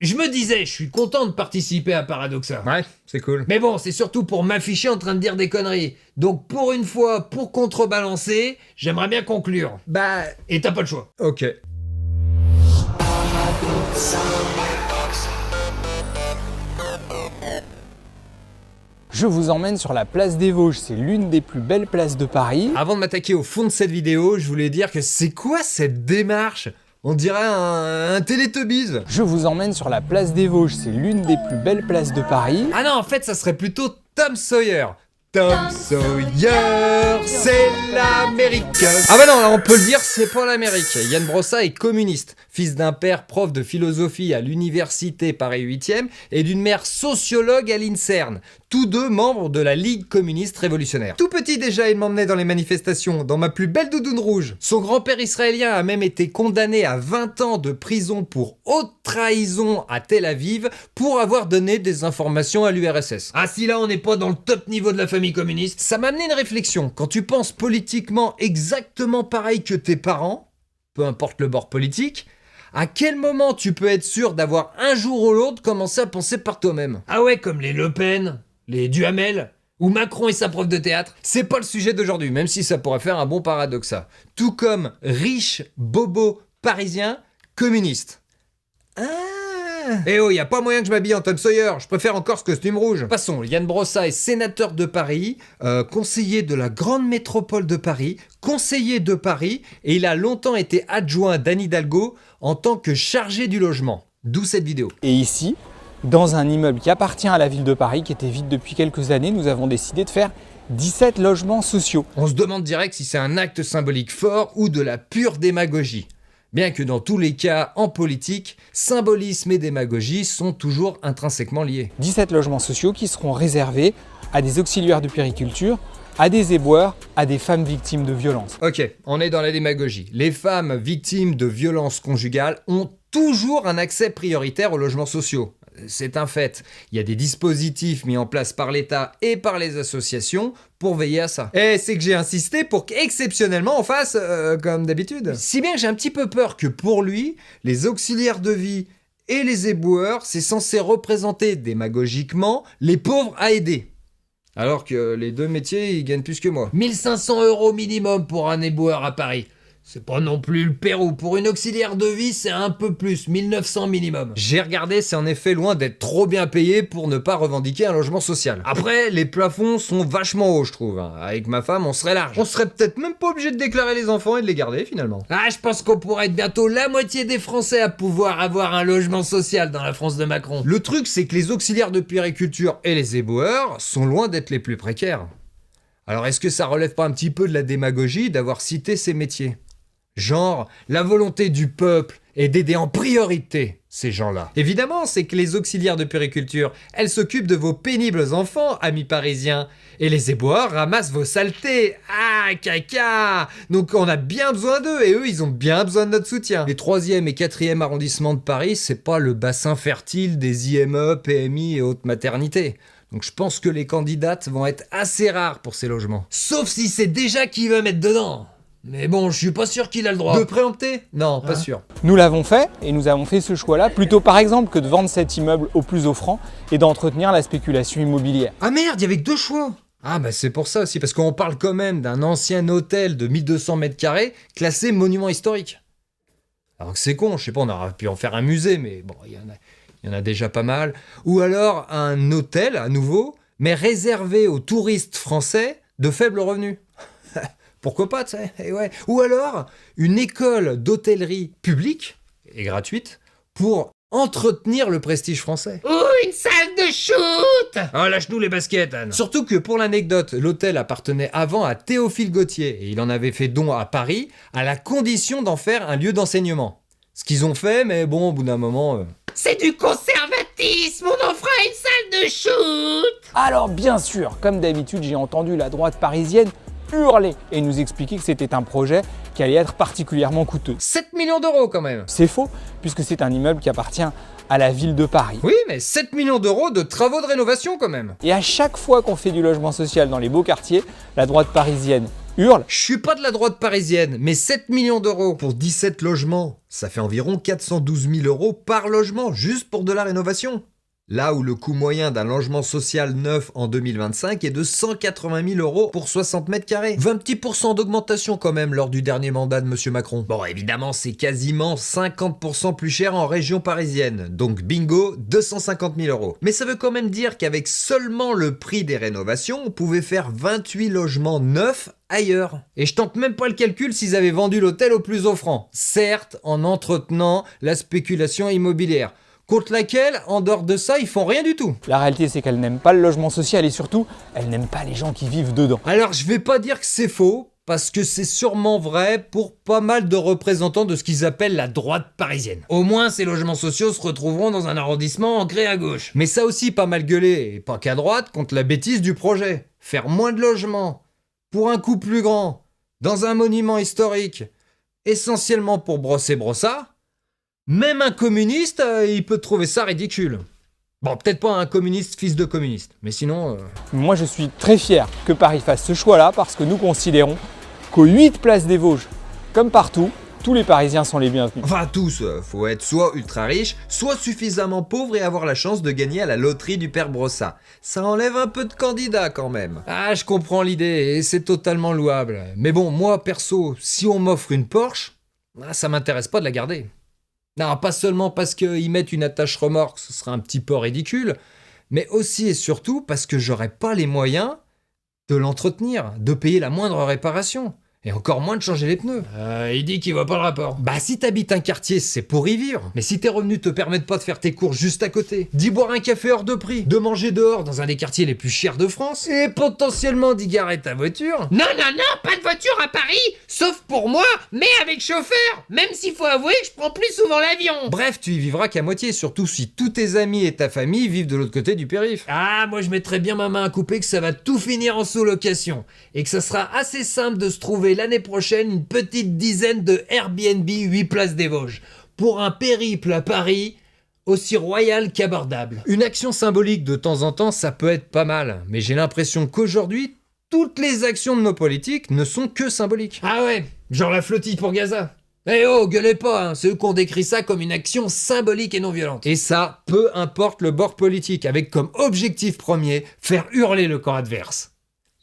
Je me disais, je suis content de participer à Paradoxa. Ouais, c'est cool. Mais bon, c'est surtout pour m'afficher en train de dire des conneries. Donc pour une fois, pour contrebalancer, j'aimerais bien conclure. Bah, Et t'as pas le choix. ok. Je vous emmène sur la place des Vosges, c'est l'une des plus belles places de Paris. Avant de m'attaquer au fond de cette vidéo, je voulais dire que c'est quoi cette démarche ? On dirait un Teletubbies. Je vous emmène sur la place des Vosges, c'est l'une des plus belles places de Paris. Ah non, en fait, ça serait plutôt Tom Sawyer. Tom Sawyer, c'est l'Amérique. Ah bah non, là on peut le dire, c'est pas l'Amérique. Yann Brossa est communiste, fils d'un père prof de philosophie à l'université Paris 8e et d'une mère sociologue à l'INSERN. Tous deux membres de la Ligue communiste révolutionnaire. Tout petit déjà, il m'emmenait dans les manifestations, dans ma plus belle doudoune rouge. Son grand-père israélien a même été condamné à 20 ans de prison pour haute trahison à Tel Aviv pour avoir donné des informations à l'URSS. Ah si là on n'est pas dans le top niveau de la famille communiste. Ça m'a amené une réflexion. Quand tu penses politiquement exactement pareil que tes parents, peu importe le bord politique, à quel moment tu peux être sûr d'avoir un jour ou l'autre commencé à penser par toi-même ? Ah ouais, comme les Le Pen, les Duhamel, ou Macron et sa prof de théâtre. C'est pas le sujet d'aujourd'hui, même si ça pourrait faire un bon paradoxa. Tout comme riche, bobo, parisien, communiste. Eh oh, y a pas moyen que je m'habille en Tom Sawyer, je préfère encore ce costume rouge. Passons, Yann Brossa est sénateur de Paris, conseiller de la grande métropole de Paris, conseiller de Paris, et il a longtemps été adjoint d'Anne Hidalgo en tant que chargé du logement. D'où cette vidéo. Et ici, dans un immeuble qui appartient à la ville de Paris, qui était vide depuis quelques années, nous avons décidé de faire 17 logements sociaux. On se demande direct si c'est un acte symbolique fort ou de la pure démagogie. Bien que dans tous les cas, en politique, symbolisme et démagogie sont toujours intrinsèquement liés. 17 logements sociaux qui seront réservés à des auxiliaires de puériculture, à des éboueurs, à des femmes victimes de violences. Ok, on est dans la démagogie. Les femmes victimes de violences conjugales ont toujours un accès prioritaire aux logements sociaux. C'est un fait. Il y a des dispositifs mis en place par l'État et par les associations pour veiller à ça. Et c'est que j'ai insisté pour qu'exceptionnellement on fasse comme d'habitude. Si bien que j'ai un petit peu peur que pour lui, les auxiliaires de vie et les éboueurs, c'est censé représenter démagogiquement les pauvres à aider. Alors que les deux métiers, ils gagnent plus que moi. 1500 € minimum pour un éboueur à Paris. C'est pas non plus le Pérou. Pour une auxiliaire de vie, c'est un peu plus, 1900 minimum. J'ai regardé, c'est en effet loin d'être trop bien payé pour ne pas revendiquer un logement social. Après, les plafonds sont vachement hauts, je trouve. Avec ma femme, on serait large. On serait peut-être même pas obligé de déclarer les enfants et de les garder, finalement. Ah, je pense qu'on pourrait être bientôt la moitié des Français à pouvoir avoir un logement social dans la France de Macron. Le truc, c'est que les auxiliaires de puériculture et les éboueurs sont loin d'être les plus précaires. Alors, est-ce que ça relève pas un petit peu de la démagogie d'avoir cité ces métiers ? Genre, la volonté du peuple est d'aider en priorité ces gens-là. Évidemment, c'est que les auxiliaires de puériculture, elles s'occupent de vos pénibles enfants, amis parisiens. Et les éboueurs ramassent vos saletés. Ah, caca! Donc on a bien besoin d'eux, et eux, ils ont bien besoin de notre soutien. Les 3e et 4e arrondissements de Paris, c'est pas le bassin fertile des IME, PMI et autres maternités. Donc je pense que les candidates vont être assez rares pour ces logements. Sauf si c'est déjà qui veut mettre dedans. Mais bon, je suis pas sûr qu'il a le droit. De préempter ? Non, pas sûr. Nous l'avons fait et nous avons fait ce choix-là plutôt par exemple que de vendre cet immeuble au plus offrant et d'entretenir la spéculation immobilière. Ah merde, il y avait que 2 choix. Ah bah c'est pour ça aussi, parce qu'on parle quand même d'un ancien hôtel de 1200 mètres carrés classé monument historique. Alors que c'est con, je sais pas, on aurait pu en faire un musée, mais bon, il y en a déjà pas mal. Ou alors un hôtel, à nouveau, mais réservé aux touristes français de faible revenu. Pourquoi pas, tu sais, et ouais. Ou alors, une école d'hôtellerie publique et gratuite pour entretenir le prestige français. Ou une salle de shoot! Ah, lâche-nous les baskets, Anne. Surtout que, pour l'anecdote, l'hôtel appartenait avant à Théophile Gautier et il en avait fait don à Paris à la condition d'en faire un lieu d'enseignement. Ce qu'ils ont fait, mais bon, au bout d'un moment... C'est du conservatisme, on en fera une salle de shoot! Alors bien sûr, comme d'habitude, j'ai entendu la droite parisienne hurler et nous expliquer que c'était un projet qui allait être particulièrement coûteux. 7 millions d'euros quand même. C'est faux, puisque c'est un immeuble qui appartient à la ville de Paris. Oui, mais 7 millions d'euros de travaux de rénovation quand même. Et à chaque fois qu'on fait du logement social dans les beaux quartiers, la droite parisienne hurlent. Je suis pas de la droite parisienne, mais 7 millions d'euros pour 17 logements, ça fait environ 412 000 euros par logement, juste pour de la rénovation. Là où le coût moyen d'un logement social neuf en 2025 est de 180 000 euros pour 60 mètres carrés. 20 petits % d'augmentation quand même lors du dernier mandat de Monsieur Macron. Bon, évidemment, c'est quasiment 50% plus cher en région parisienne. Donc bingo, 250 000 euros. Mais ça veut quand même dire qu'avec seulement le prix des rénovations, on pouvait faire 28 logements neufs ailleurs. Et je tente même pas le calcul s'ils avaient vendu l'hôtel au plus offrant. Certes, en entretenant la spéculation immobilière. Contre laquelle, en dehors de ça, ils font rien du tout. La réalité, c'est qu'elle n'aime pas le logement social et surtout, elle n'aime pas les gens qui vivent dedans. Alors, je vais pas dire que c'est faux, parce que c'est sûrement vrai pour pas mal de représentants de ce qu'ils appellent la droite parisienne. Au moins, ces logements sociaux se retrouveront dans un arrondissement ancré à gauche. Mais ça aussi, pas mal gueulé, et pas qu'à droite, contre la bêtise du projet. Faire moins de logements, pour un coût plus grand, dans un monument historique, essentiellement pour brosser brossard. Même un communiste, il peut trouver ça ridicule. Bon, peut-être pas un communiste fils de communiste, mais sinon... Moi, je suis très fier que Paris fasse ce choix-là parce que nous considérons qu'aux 8 places des Vosges, comme partout, tous les Parisiens sont les bienvenus. Enfin, tous, faut être soit ultra riche, soit suffisamment pauvre et avoir la chance de gagner à la loterie du père Brossat. Ça enlève un peu de candidats quand même. Ah, je comprends l'idée, et c'est totalement louable. Mais bon, moi, perso, si on m'offre une Porsche, ça m'intéresse pas de la garder. Non, pas seulement parce qu'ils mettent une attache remorque, ce serait un petit peu ridicule, mais aussi et surtout parce que j'aurais pas les moyens de l'entretenir, de payer la moindre réparation. Et encore moins de changer les pneus. Il dit qu'il voit pas le rapport. Bah si t'habites un quartier, c'est pour y vivre. Mais si tes revenus te permettent pas de faire tes courses juste à côté, d'y boire un café hors de prix, de manger dehors dans un des quartiers les plus chers de France, et potentiellement d'y garer ta voiture... Non, pas de voiture à Paris, sauf pour moi, mais avec chauffeur. Même s'il faut avouer que je prends plus souvent l'avion. Bref, tu y vivras qu'à moitié, surtout si tous tes amis et ta famille vivent de l'autre côté du périph'. Ah, moi je mettrais bien ma main à couper que ça va tout finir en sous-location, et que ça sera assez simple de se trouver l'année prochaine une petite dizaine de Airbnb 8 places des Vosges pour un périple à Paris aussi royal qu'abordable. Une action symbolique de temps en temps, ça peut être pas mal, mais j'ai l'impression qu'aujourd'hui, toutes les actions de nos politiques ne sont que symboliques. Ah ouais, genre la flottille pour Gaza. Eh oh, gueulez pas, hein, c'est eux qui ont décrit ça comme une action symbolique et non violente. Et ça, peu importe le bord politique, avec comme objectif premier, faire hurler le camp adverse.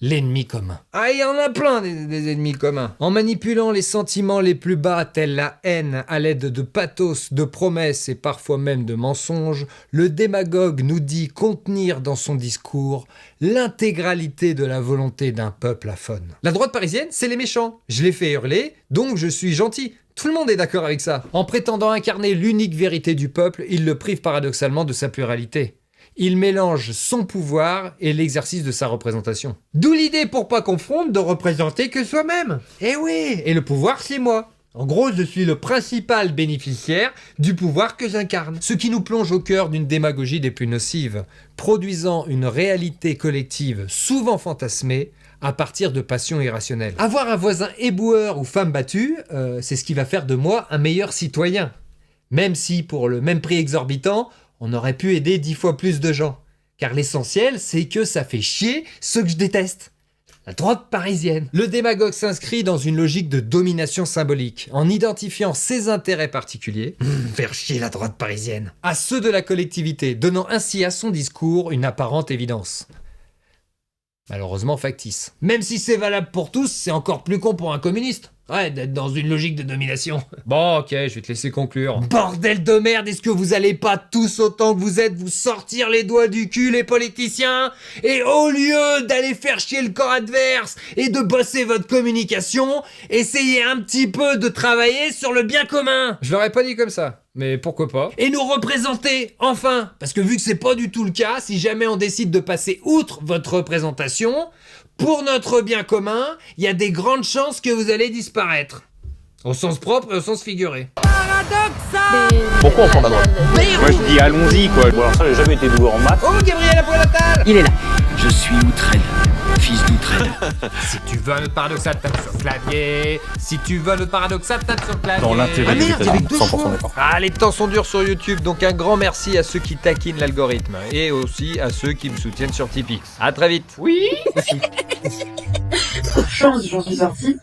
L'ennemi commun. Ah, il y en a plein des ennemis communs. En manipulant les sentiments les plus bas, tels la haine, à l'aide de pathos, de promesses et parfois même de mensonges, le démagogue nous dit contenir dans son discours l'intégralité de la volonté d'un peuple aphone. La droite parisienne, c'est les méchants. Je les fais hurler, donc je suis gentil. Tout le monde est d'accord avec ça. En prétendant incarner l'unique vérité du peuple, il le prive paradoxalement de sa pluralité. Il mélange son pouvoir et l'exercice de sa représentation. D'où l'idée, pour pas confondre, de représenter que soi-même. Eh oui, et le pouvoir, c'est moi. En gros, je suis le principal bénéficiaire du pouvoir que j'incarne. Ce qui nous plonge au cœur d'une démagogie des plus nocives, produisant une réalité collective souvent fantasmée à partir de passions irrationnelles. Avoir un voisin éboueur ou femme battue, c'est ce qui va faire de moi un meilleur citoyen. Même si, pour le même prix exorbitant, on aurait pu aider 10 fois plus de gens. Car l'essentiel, c'est que ça fait chier ceux que je déteste. La droite parisienne. Le démagogue s'inscrit dans une logique de domination symbolique, en identifiant ses intérêts particuliers, faire chier la droite parisienne, à ceux de la collectivité, donnant ainsi à son discours une apparente évidence. Malheureusement factice. Même si c'est valable pour tous, c'est encore plus con pour un communiste. Ouais, d'être dans une logique de domination. Bon, ok, je vais te laisser conclure. Bordel de merde, est-ce que vous allez pas tous autant que vous êtes vous sortir les doigts du cul, les politiciens? Et au lieu d'aller faire chier le camp adverse et de bosser votre communication, essayez un petit peu de travailler sur le bien commun. Je l'aurais pas dit comme ça, mais pourquoi pas. Et nous représenter, enfin. Parce que vu que c'est pas du tout le cas, si jamais on décide de passer outre votre représentation, pour notre bien commun, il y a des grandes chances que vous allez disparaître. Au sens propre et au sens figuré. Pourquoi on prend la droite? Moi je dis allons-y quoi. Bon alors ça j'ai jamais été doué en maths. Oh Gabriel Apollatal! Il est là. Je suis Outrel, fils d'Outrel. Si tu veux notre paradoxal, tape sur clavier. Si tu veux notre paradoxal, tape sur clavier. Dans l'intérêt merde, du il y avait deux 100% choix. d'accord. Ah, les temps sont durs sur YouTube, donc un grand merci à ceux qui taquinent l'algorithme. Et aussi à ceux qui me soutiennent sur Tipeee. À très vite. Oui. par chance j'en suis sorti.